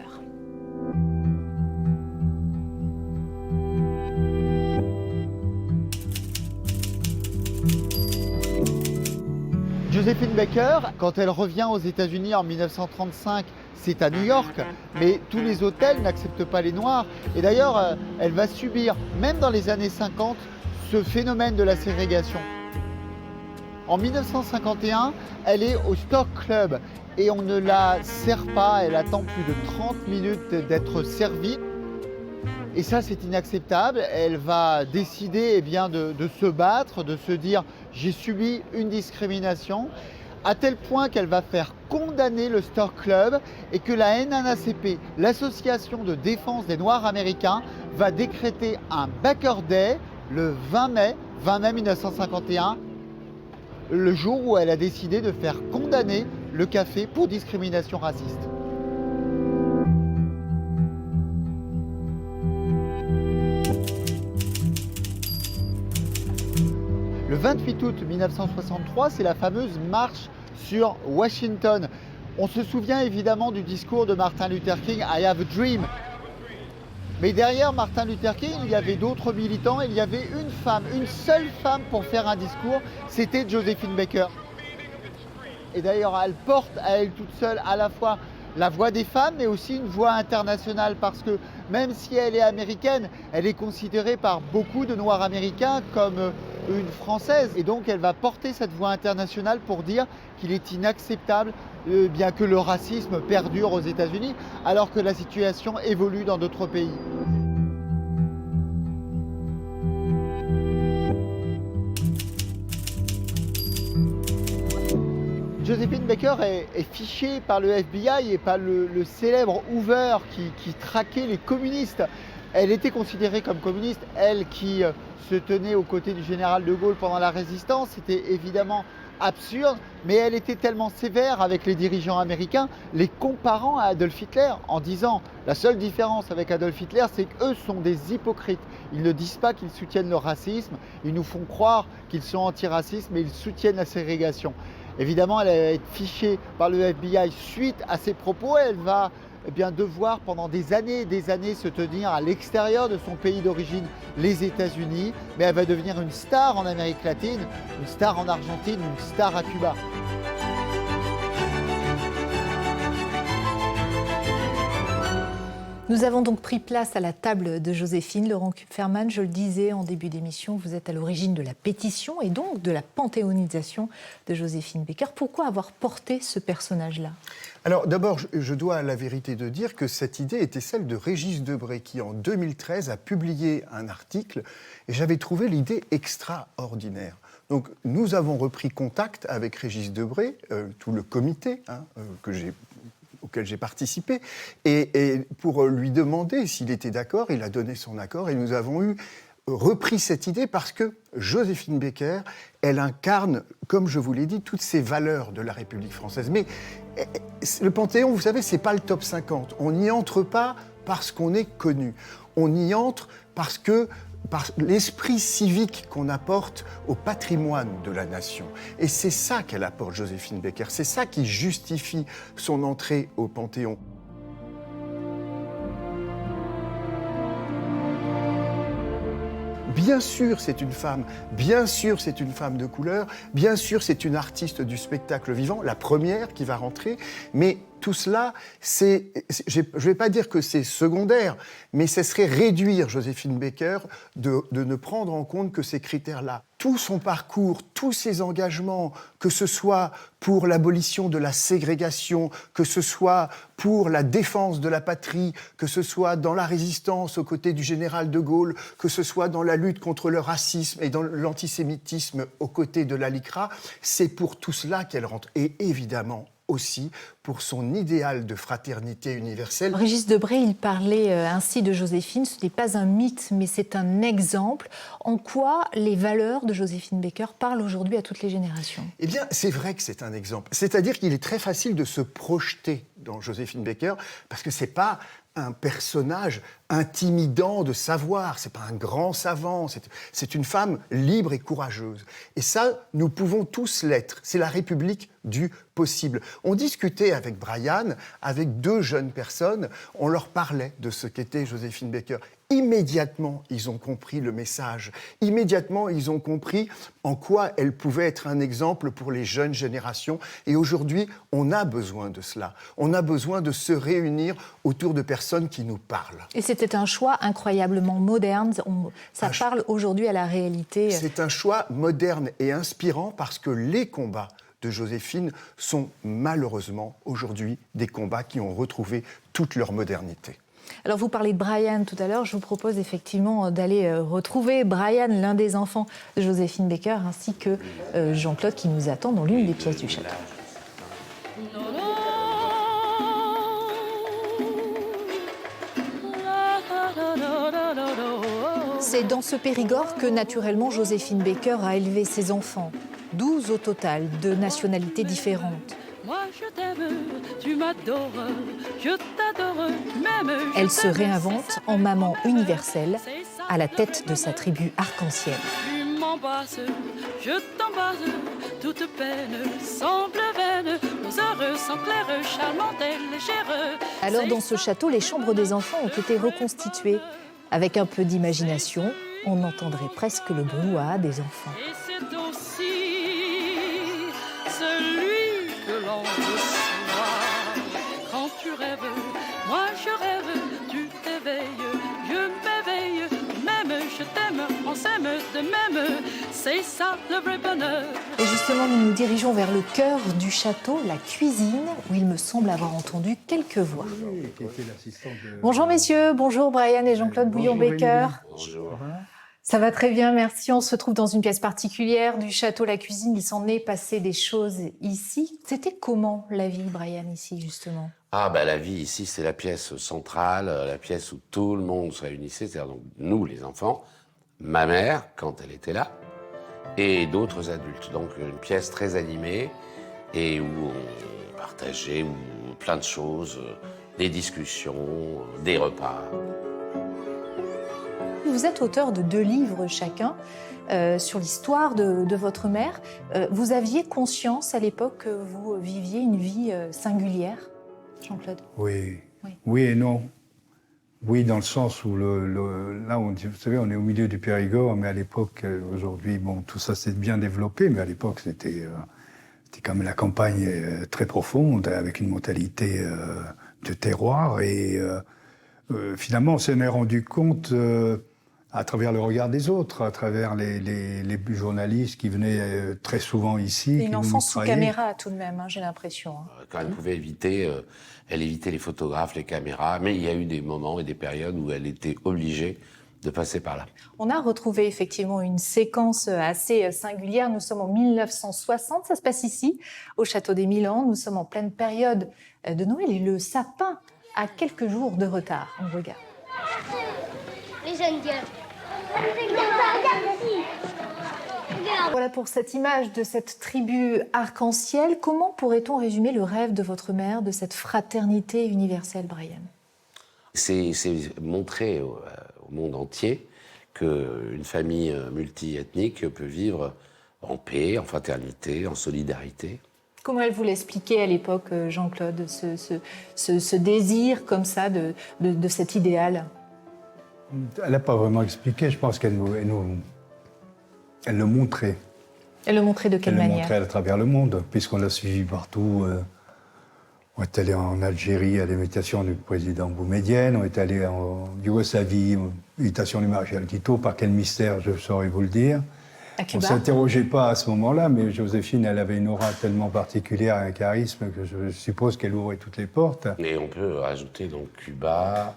Joséphine Baker, quand elle revient aux États-Unis en 1935, c'est à New York, mais tous les hôtels n'acceptent pas les Noirs. Et d'ailleurs, elle va subir, même dans les années 50, ce phénomène de la ségrégation. En 1951, elle est au Stock Club et on ne la sert pas, elle attend plus de 30 minutes d'être servie. Et ça, c'est inacceptable. Elle va décider de se battre, de se dire « j'ai subi une discrimination », à tel point qu'elle va faire condamner le Stock Club et que la NAACP, l'association de défense des Noirs américains, va décréter un Baker Day le 20 mai 1951, le jour où elle a décidé de faire condamner le café pour discrimination raciste. Le 28 août 1963, c'est la fameuse marche sur Washington. On se souvient évidemment du discours de Martin Luther King, « I have a dream ». Mais derrière Martin Luther King, il y avait d'autres militants. Il y avait une femme, une seule femme pour faire un discours, c'était Joséphine Baker. Et d'ailleurs, elle porte à elle toute seule à la fois la voix des femmes, mais aussi une voix internationale, parce que même si elle est américaine, elle est considérée par beaucoup de Noirs américains comme une Française. Et donc elle va porter cette voix internationale pour dire qu'il est inacceptable bien que le racisme perdure aux États-Unis, alors que la situation évolue dans d'autres pays. Joséphine Baker est fichée par le FBI et par le célèbre Hoover qui traquait les communistes. Elle était considérée comme communiste, elle qui se tenait aux côtés du général de Gaulle pendant la résistance. C'était évidemment absurde, mais elle était tellement sévère avec les dirigeants américains, les comparant à Adolf Hitler, en disant la seule différence avec Adolf Hitler, c'est qu'eux sont des hypocrites. Ils ne disent pas qu'ils soutiennent le racisme, ils nous font croire qu'ils sont antiracistes, mais ils soutiennent la ségrégation. Évidemment, elle va être fichée par le FBI suite à ces propos. Elle va eh bien, devoir pendant des années et des années se tenir à l'extérieur de son pays d'origine, les États-Unis, mais elle va devenir une star en Amérique latine, une star en Argentine, une star à Cuba. Nous avons donc pris place à la table de Joséphine. Laurent Kupferman, je le disais en début d'émission, vous êtes à l'origine de la pétition et donc de la panthéonisation de Joséphine Baker. Pourquoi avoir porté ce personnage-là ? Alors d'abord, je dois à la vérité de dire que cette idée était celle de Régis Debray qui en 2013 a publié un article et j'avais trouvé l'idée extraordinaire. Donc nous avons repris contact avec Régis Debray, tout le comité auquel j'ai participé, et pour lui demander s'il était d'accord, il a donné son accord, et nous avons repris cette idée parce que Joséphine Baker, elle incarne, comme je vous l'ai dit, toutes ces valeurs de la République française. Mais le Panthéon, vous savez, c'est pas le top 50. On n'y entre pas parce qu'on est connu. On y entre par l'esprit civique qu'on apporte au patrimoine de la nation. Et c'est ça qu'elle apporte, Joséphine Baker. C'est ça qui justifie son entrée au Panthéon. Bien sûr, c'est une femme. Bien sûr, c'est une femme de couleur. Bien sûr, c'est une artiste du spectacle vivant, la première qui va rentrer. Mais tout cela, je ne vais pas dire que c'est secondaire, mais ce serait réduire Joséphine Baker de ne prendre en compte que ces critères-là. Tout son parcours, tous ses engagements, que ce soit pour l'abolition de la ségrégation, que ce soit pour la défense de la patrie, que ce soit dans la résistance aux côtés du général de Gaulle, que ce soit dans la lutte contre le racisme et dans l'antisémitisme aux côtés de la LICRA, c'est pour tout cela qu'elle rentre. Et évidemment, aussi pour son idéal de fraternité universelle. Régis Debray, il parlait ainsi de Joséphine. Ce n'est pas un mythe, mais c'est un exemple. En quoi les valeurs de Joséphine Baker parlent aujourd'hui à toutes les générations ? Eh bien, c'est vrai que c'est un exemple. C'est-à-dire qu'il est très facile de se projeter dans Joséphine Baker parce que c'est pas un personnage intimidant de savoir, c'est pas un grand savant, c'est une femme libre et courageuse. Et ça, nous pouvons tous l'être. C'est la République du possible. On discutait avec Brian, avec deux jeunes personnes, on leur parlait de ce qu'était Joséphine Baker. Immédiatement, ils ont compris le message. Immédiatement, ils ont compris en quoi elle pouvait être un exemple pour les jeunes générations. Et aujourd'hui, on a besoin de cela. On a besoin de se réunir autour de personnes qui nous parlent. Et c'était un choix incroyablement moderne. Ça parle aujourd'hui à la réalité. C'est un choix moderne et inspirant parce que les combats de Joséphine sont malheureusement aujourd'hui des combats qui ont retrouvé toute leur modernité. Alors vous parlez de Brian tout à l'heure, je vous propose effectivement d'aller retrouver Brian, l'un des enfants de Joséphine Baker, ainsi que Jean-Claude qui nous attend dans l'une des pièces du château. C'est dans ce Périgord que naturellement Joséphine Baker a élevé ses enfants, 12 au total, de nationalités différentes. Moi je t'aime, tu m'adores, je t'adore, même je Elle se réinvente en maman universelle, à la tête de sa tribu arc-en-ciel. Tu m'embrasses, je t'embrasse, toute peine semble vaine, nos heures sont claires, charmantes et légères. Alors dans ce château, les chambres des enfants ont été reconstituées. Avec un peu d'imagination, on entendrait presque le brouhaha des enfants. Et c'est aussi celui que l'on reçoit. Quand tu rêves, moi je rêve, tu t'éveilles, je m'éveille, même je t'aime, on s'aime de même, c'est ça le vrai bonheur. Et justement, nous nous dirigeons vers le cœur du château, la cuisine, où il me semble avoir entendu quelques voix. Oui, qui était l'assistante de... Bonjour messieurs, bonjour Brian et Jean-Claude Bouillon-Baker. Bonjour. Ça va très bien, merci. On se trouve dans une pièce particulière du château La Cuisine. Il s'en est passé des choses ici. C'était comment la vie, Brian, ici, justement ? Ah, ben la vie ici, c'est la pièce centrale, la pièce où tout le monde se réunissait, c'est-à-dire donc nous, les enfants, ma mère, quand elle était là, et d'autres adultes. Donc une pièce très animée et où on partageait plein de choses, des discussions, des repas. Vous êtes auteur de 2 livres chacun sur l'histoire de votre mère. Vous aviez conscience à l'époque que vous viviez une vie singulière, Jean-Claude ? Oui, Oui et non. Oui, dans le sens où là, vous savez, on est au milieu du Périgord, mais à l'époque, aujourd'hui, bon, tout ça s'est bien développé, mais à l'époque, c'était quand même la campagne très profonde, avec une mentalité de terroir. Et finalement, on s'en est rendu compte à travers le regard des autres, à travers les journalistes qui venaient très souvent ici. C'est une enfance sous caméra tout de même, hein, j'ai l'impression. Quand elle pouvait éviter, elle évitait les photographes, les caméras, mais il y a eu des moments et des périodes où elle était obligée de passer par là. On a retrouvé effectivement une séquence assez singulière. Nous sommes en 1960, ça se passe ici, au château des Milandes. Nous sommes en pleine période de Noël et le sapin a quelques jours de retard. On regarde. Les jeunes gueules. Voilà pour cette image de cette tribu arc-en-ciel. Comment pourrait-on résumer le rêve de votre mère, de cette fraternité universelle, Brian? C'est montrer au monde entier qu'une famille multiethnique peut vivre en paix, en fraternité, en solidarité. Comment elle vous l'expliquait à l'époque, Jean-Claude, ce désir comme ça de cet idéal? Elle n'a pas vraiment expliqué, je pense qu'elle elle le montrait. Elle le montrait de quelle manière? Elle le montrait à travers le monde, puisqu'on l'a suivi partout. On est allé en Algérie à l'invitation du président Boumedienne, on est allé en Yougoslavie, invitation du maréchal Tito, par quel mystère, je saurais vous le dire. On ne s'interrogeait pas à ce moment-là, mais Joséphine, elle avait une aura tellement particulière, un charisme, que je suppose qu'elle ouvrait toutes les portes. Et on peut ajouter donc Cuba,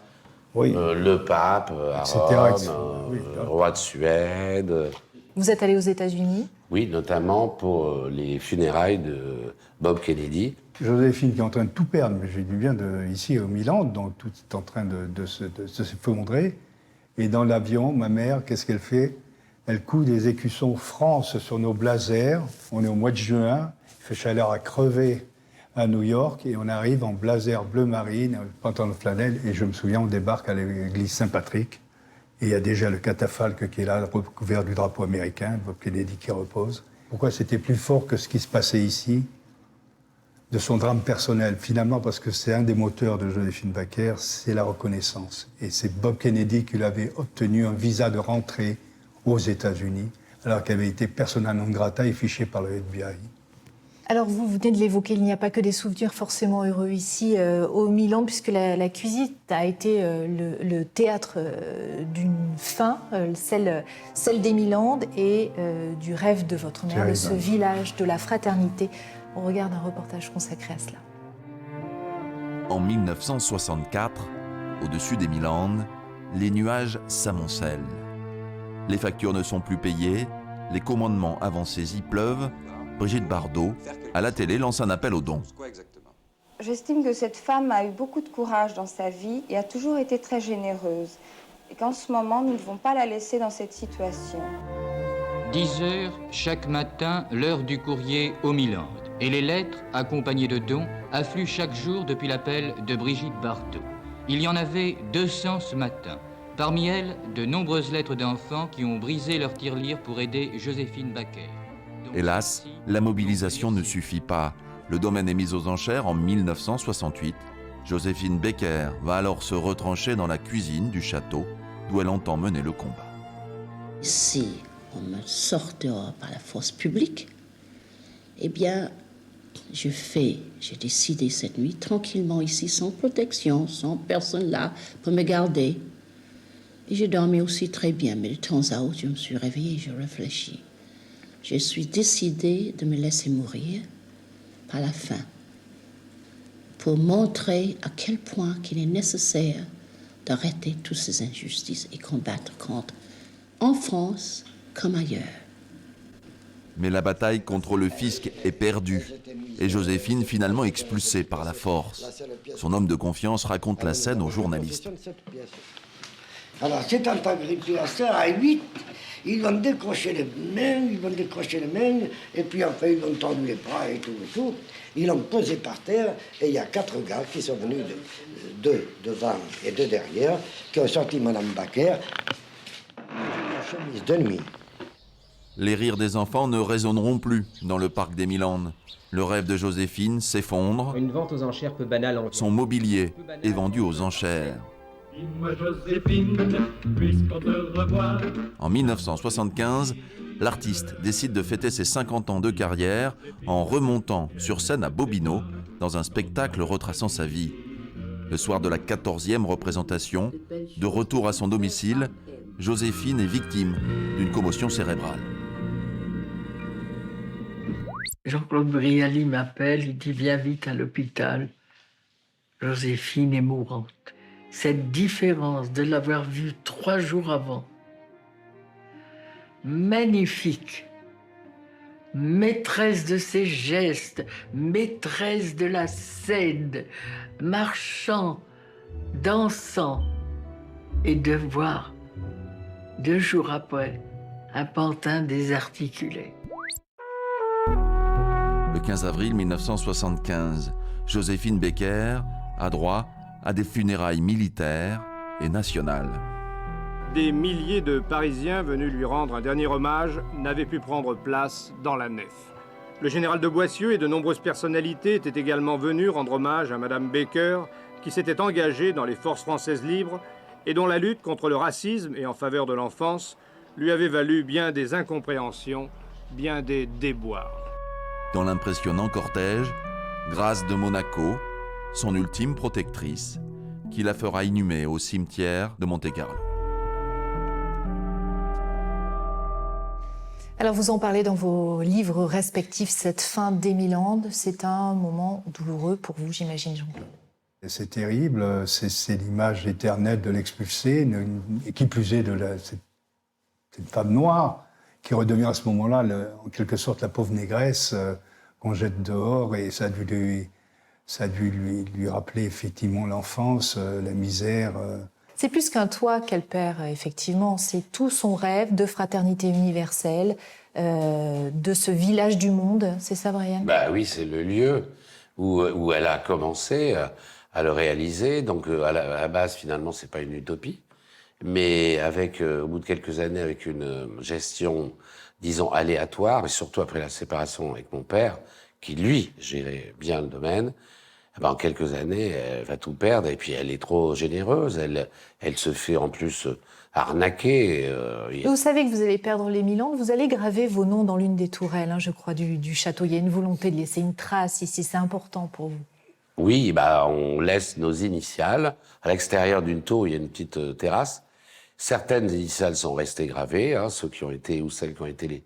oui. Le pape à Rome, le roi de Suède. Vous êtes allé aux États-Unis? Oui, notamment pour les funérailles de Bob Kennedy. Joséphine qui est en train de tout perdre, mais j'ai dit bien ici au Milan, donc tout est en train de s'effondrer. Et dans l'avion, ma mère, qu'est-ce qu'elle fait? Elle coud des écussons France sur nos blazers. On est au mois de juin, il fait chaleur à crever à New York, et on arrive en blazer bleu marine, pantalon de flanelle, et je me souviens, on débarque à l'église Saint-Patrick, et il y a déjà le catafalque qui est là, recouvert du drapeau américain, Bob Kennedy qui repose. Pourquoi c'était plus fort que ce qui se passait ici, de son drame personnel? Finalement, parce que c'est un des moteurs de Joséphine Baker, c'est la reconnaissance. Et c'est Bob Kennedy qui lui avait obtenu un visa de rentrée aux États-Unis, alors qu'elle avait été persona non grata et fichée par le FBI. Alors, vous venez de l'évoquer, il n'y a pas que des souvenirs forcément heureux ici au Milan, puisque la cuisine a été le théâtre d'une fin, celle des Milandes et du rêve de votre mère, de ce village de la fraternité. On regarde un reportage consacré à cela. En 1964, au-dessus des Milandes, les nuages s'amoncellent. Les factures ne sont plus payées, les commandements avancés y pleuvent. Brigitte Bardot, à la télé, lance un appel aux dons. J'estime que cette femme a eu beaucoup de courage dans sa vie et a toujours été très généreuse. Et qu'en ce moment, nous ne devons pas la laisser dans cette situation. 10 heures, chaque matin, l'heure du courrier aux Milandes. Et les lettres, accompagnées de dons, affluent chaque jour depuis l'appel de Brigitte Bardot. Il y en avait 200 ce matin. Parmi elles, de nombreuses lettres d'enfants qui ont brisé leur tirelire pour aider Joséphine Baker. Hélas, la mobilisation ne suffit pas. Le domaine est mis aux enchères en 1968. Joséphine Baker va alors se retrancher dans la cuisine du château, d'où elle entend mener le combat. Si on me sort dehors par la force publique, eh bien, j'ai décidé cette nuit, tranquillement ici, sans protection, sans personne là pour me garder. Et j'ai dormi aussi très bien, mais de temps à autre, je me suis réveillée, je réfléchis. Je suis décidée de me laisser mourir par la faim pour montrer à quel point qu'il est nécessaire d'arrêter toutes ces injustices et combattre contre, en France comme ailleurs. Mais la bataille contre le fisc est perdue et Joséphine finalement expulsée par la force. Son homme de confiance raconte la scène aux journalistes. Alors c'est un agriculteur à 8. Ils vont décrocher les mains, et puis après ils ont tendu les bras et tout. Ils l'ont posé par terre, et il y a 4 gars qui sont venus, 2 devant et 2 derrière, qui ont sorti Madame Baker, une chemise de nuit, Les rires des enfants ne résonneront plus dans le parc des Milandes. Le rêve de Joséphine s'effondre. Une vente aux enchères peu banale en... Son mobilier est vendu aux enchères. Dis-moi Joséphine, puisqu'on te revoit. En 1975, l'artiste décide de fêter ses 50 ans de carrière en remontant sur scène à Bobino dans un spectacle retraçant sa vie. Le soir de la 14e représentation, de retour à son domicile, Joséphine est victime d'une commotion cérébrale. Jean-Claude Brialy m'appelle, il dit « Viens vite à l'hôpital, Joséphine est mourante ». Cette différence de l'avoir vue 3 jours avant, magnifique, maîtresse de ses gestes, maîtresse de la scène, marchant, dansant, et de voir 2 jours après un pantin désarticulé. Le 15 avril 1975, Joséphine Baker a droit à des funérailles militaires et nationales. Des milliers de Parisiens venus lui rendre un dernier hommage n'avaient pu prendre place dans la nef. Le général de Boissieu et de nombreuses personnalités étaient également venus rendre hommage à Madame Baker, qui s'était engagée dans les forces françaises libres et dont la lutte contre le racisme et en faveur de l'enfance lui avait valu bien des incompréhensions, bien des déboires. Dans l'impressionnant cortège, Grâce de Monaco, son ultime protectrice, qui la fera inhumer au cimetière de Monte-Carlo. Alors vous en parlez dans vos livres respectifs, cette fin des Milandes, c'est un moment douloureux pour vous, j'imagine, Jean-Claude. C'est terrible, c'est l'image éternelle de l'expulsé, et qui plus est cette femme noire qui redevient à ce moment-là, en quelque sorte, la pauvre négresse qu'on jette dehors, et ça a dû lui rappeler effectivement l'enfance, la misère. C'est plus qu'un toit qu'elle perd, effectivement. C'est tout son rêve de fraternité universelle, de ce village du monde. C'est ça, Brian? Bah oui, c'est le lieu où elle a commencé à le réaliser. Donc, à la base, finalement, c'est pas une utopie. Mais au bout de quelques années, avec une gestion, disons, aléatoire, et surtout après la séparation avec mon père, qui, lui, gérait bien le domaine, en quelques années, elle va tout perdre, et puis elle est trop généreuse, elle se fait en plus arnaquer. Vous savez que vous allez perdre les Milandes, vous allez graver vos noms dans l'une des tourelles, je crois, du château. Il y a une volonté de laisser une trace ici, c'est important pour vous. Oui, on laisse nos initiales. À l'extérieur d'une tour, il y a une petite terrasse. Certaines initiales sont restées gravées, ceux qui ont été, ou celles qui ont été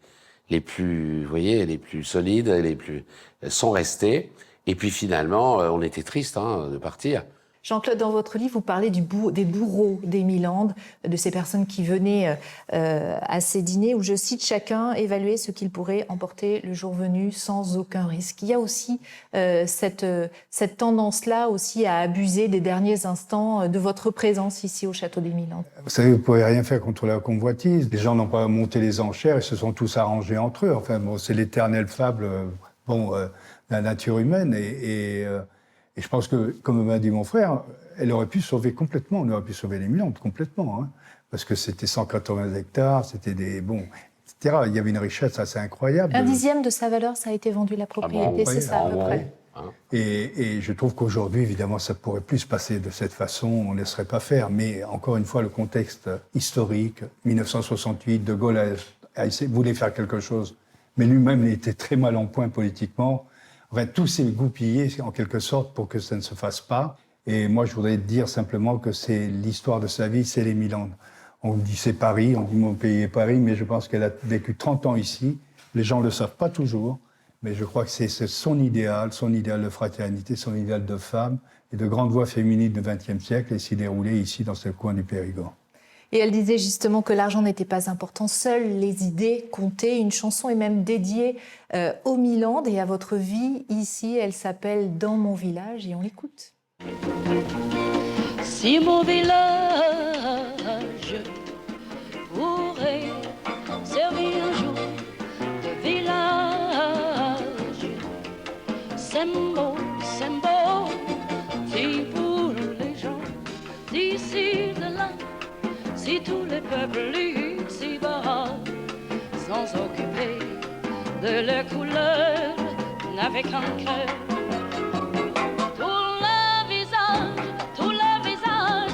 les plus, vous voyez, les plus solides, elles sont restées. Et puis finalement, on était triste de partir. Jean-Claude, dans votre livre, vous parlez des bourreaux des Milandes, de ces personnes qui venaient à ces dîners où, je cite, chacun évaluait ce qu'il pourrait emporter le jour venu sans aucun risque. Il y a aussi cette tendance-là aussi à abuser des derniers instants de votre présence ici au château des Milandes. Vous savez, vous ne pouvez rien faire contre la convoitise. Les gens n'ont pas monté les enchères, ils se sont tous arrangés entre eux. Enfin, c'est l'éternelle fable la nature humaine, et je pense que, comme m'a dit mon frère, elle aurait pu sauver complètement, on aurait pu sauver les Milandes complètement, parce que c'était 180 hectares, c'était etc. Il y avait une richesse assez incroyable. 1/10 de sa valeur, ça a été vendu, la propriété, c'est ça à peu près. Et je trouve qu'aujourd'hui, évidemment, ça ne pourrait plus se passer de cette façon, on ne laisserait pas faire, mais encore une fois, le contexte historique, 1968, De Gaulle voulait faire quelque chose, mais lui-même était très mal en point politiquement. Enfin, tout s'est goupillé, en quelque sorte, pour que ça ne se fasse pas. Et moi, je voudrais dire simplement que c'est l'histoire de sa vie, c'est les Milandes. On dit c'est Paris, on dit mon pays est Paris, mais je pense qu'elle a vécu 30 ans ici. Les gens ne le savent pas toujours, mais je crois que c'est son idéal de fraternité, son idéal de femme et de grande voix féminine du XXe siècle, et s'y déroulait ici, dans ce coin du Périgord. Et elle disait justement que l'argent n'était pas important, seules les idées comptaient. Une chanson est même dédiée aux Milandes et à votre vie ici. Elle s'appelle « Dans mon village » et on l'écoute. Si mon village pourrait servir un jour de village, c'est beau, si pour les gens d'ici de là, si tous les peuples ici-bas sans occuper de leur couleur, n'avaient qu'un cœur. Tout le visage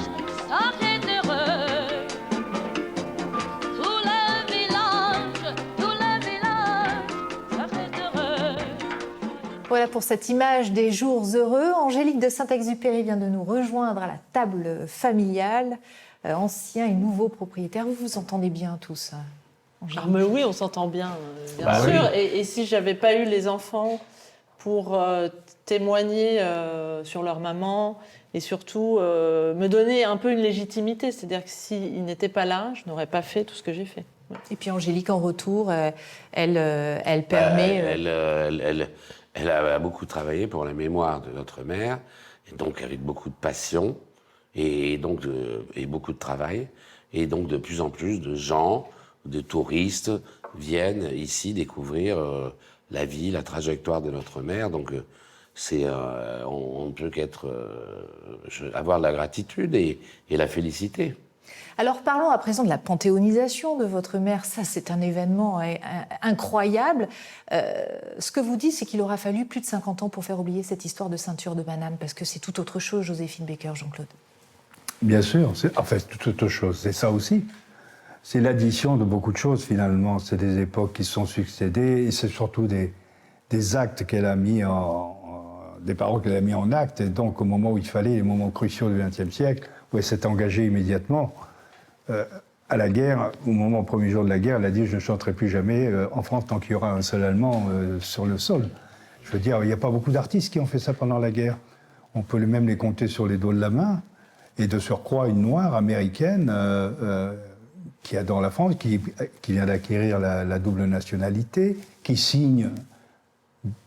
sortait heureux. Tout le village sortait heureux. Voilà pour cette image des jours heureux. Angélique de Saint-Exupéry vient de nous rejoindre à la table familiale. Anciens et nouveaux propriétaires, vous vous entendez bien tous? Mais oui, on s'entend bien, bien sûr. Oui. Et si j'avais pas eu les enfants pour témoigner sur leur maman et surtout me donner un peu une légitimité, c'est-à-dire que s'ils n'étaient pas là, je n'aurais pas fait tout ce que j'ai fait. Ouais. Et puis Angélique, en retour, elle permet... Elle a beaucoup travaillé pour la mémoire de notre mère, et donc avec beaucoup de passion et beaucoup de travail. Et donc de plus en plus de gens, de touristes viennent ici découvrir la vie, la trajectoire de notre mère. Donc on ne peut avoir de la gratitude et la féliciter. Alors parlons à présent de la panthéonisation de votre mère. Ça, c'est un événement incroyable. Ce que vous dites, c'est qu'il aura fallu plus de 50 ans pour faire oublier cette histoire de ceinture de banane, parce que c'est tout autre chose, Joséphine Baker, Jean-Claude. Bien sûr, c'est tout autre chose. C'est ça aussi. C'est l'addition de beaucoup de choses, finalement. C'est des époques qui se sont succédées, et c'est surtout des actes qu'elle a mis des paroles qu'elle a mis en acte. Et donc, au moment où il fallait, les moments cruciaux du XXe siècle, où elle s'est engagée immédiatement à la guerre, au premier jour de la guerre, elle a dit « Je ne chanterai plus jamais en France tant qu'il y aura un seul Allemand sur le sol ». Je veux dire, il n'y a pas beaucoup d'artistes qui ont fait ça pendant la guerre. On peut même les compter sur les doigts de la main. Et de surcroît, une noire américaine qui adore la France, qui vient d'acquérir la double nationalité, qui signe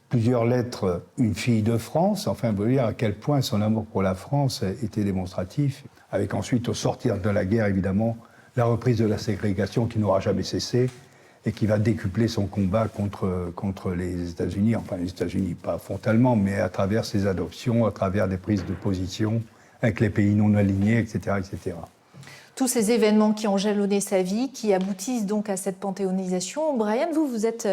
plusieurs lettres, une fille de France. Enfin, vous voyez à quel point son amour pour la France était démonstratif. Avec ensuite, au sortir de la guerre, évidemment, la reprise de la ségrégation qui n'aura jamais cessé et qui va décupler son combat contre les États-Unis. Enfin, les États-Unis, pas frontalement, mais à travers ses adoptions, à travers des prises de position avec les pays non alignés, etc., etc. Tous ces événements qui ont jalonné sa vie, qui aboutissent donc à cette panthéonisation. Brian, vous êtes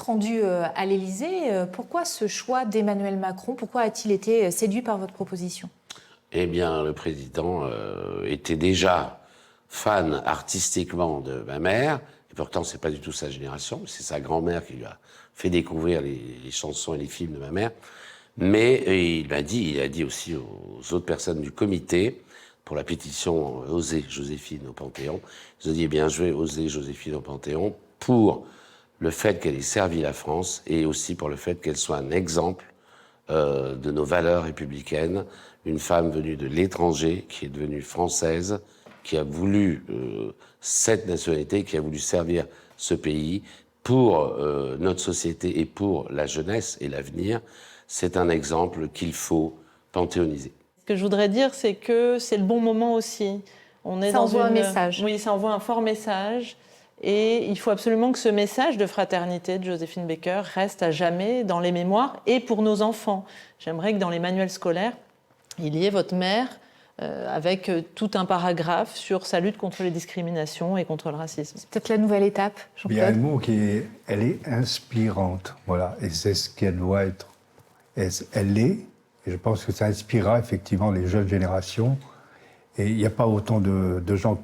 rendu à l'Élysée. Pourquoi ce choix d'Emmanuel Macron? Pourquoi a-t-il été séduit par votre proposition? Eh bien, le président était déjà fan artistiquement de ma mère, et pourtant c'est pas du tout sa génération, c'est sa grand-mère qui lui a fait découvrir les chansons et les films de ma mère. Mais il a dit aussi aux autres personnes du comité, pour la pétition « Oser Joséphine au Panthéon », ils ont dit, eh bien, je vais oser Joséphine au Panthéon pour le fait qu'elle ait servi la France et aussi pour le fait qu'elle soit un exemple de nos valeurs républicaines, une femme venue de l'étranger, qui est devenue française, qui a voulu cette nationalité, qui a voulu servir ce pays pour notre société et pour la jeunesse et l'avenir. C'est un exemple qu'il faut panthéoniser. Ce que je voudrais dire, c'est que c'est le bon moment aussi. Ça envoie un message. Oui, ça envoie un fort message. Et il faut absolument que ce message de fraternité de Joséphine Baker reste à jamais dans les mémoires et pour nos enfants. J'aimerais que dans les manuels scolaires, il y ait votre mère avec tout un paragraphe sur sa lutte contre les discriminations et contre le racisme. C'est peut-être la nouvelle étape, Jean-Claude. Il y a un mot elle est inspirante, voilà, et c'est ce qu'elle doit être. Elle l'est, et je pense que ça inspirera effectivement les jeunes générations. Et il n'y a pas autant de gens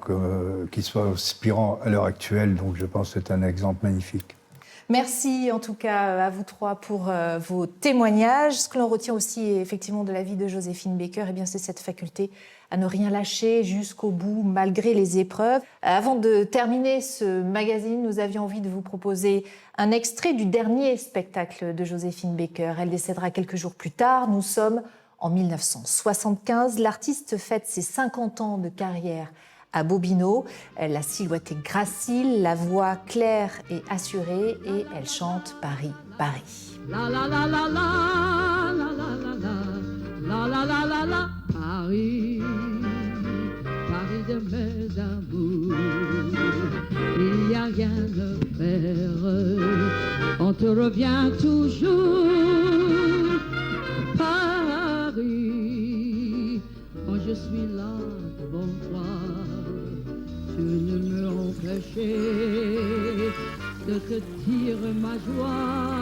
qui soient inspirants à l'heure actuelle, donc je pense que c'est un exemple magnifique. Merci en tout cas à vous trois pour vos témoignages. Ce que l'on retient aussi effectivement de la vie de Joséphine Baker, eh bien, c'est cette faculté à ne rien lâcher jusqu'au bout, malgré les épreuves. Avant de terminer ce magazine, nous avions envie de vous proposer un extrait du dernier spectacle de Joséphine Baker. Elle décédera quelques jours plus tard. Nous sommes en 1975. L'artiste fête ses 50 ans de carrière à Bobino. La silhouette est gracile, la voix claire et assurée, et elle chante Paris, Paris. La la la la la la la la la la la la Paris, Paris de mes amours, il n'y a rien à faire, on te revient toujours. Paris, quand je suis là devant toi, tu ne me empêches que tire ma joie.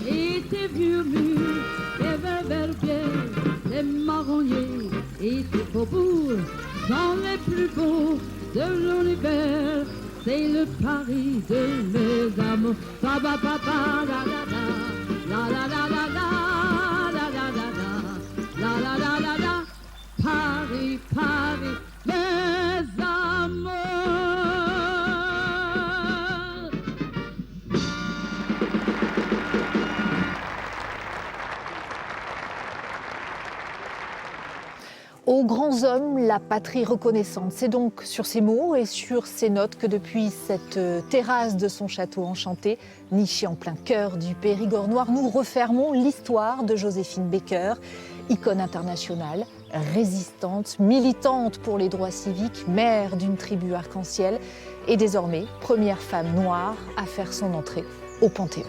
Et tes vieux murs, tes verbières, les marronniers et tes faubourgs sont les plus beaux de l'univers. C'est le Paris de mes amours. Ba ba ba ba la la la la la la la la la la la la la la la. Paris, Paris, mes amours. Aux grands hommes, la patrie reconnaissante. C'est donc sur ces mots et sur ces notes que depuis cette terrasse de son château enchanté, niché en plein cœur du Périgord noir, nous refermons l'histoire de Joséphine Baker, icône internationale, résistante, militante pour les droits civiques, mère d'une tribu arc-en-ciel et désormais première femme noire à faire son entrée au Panthéon.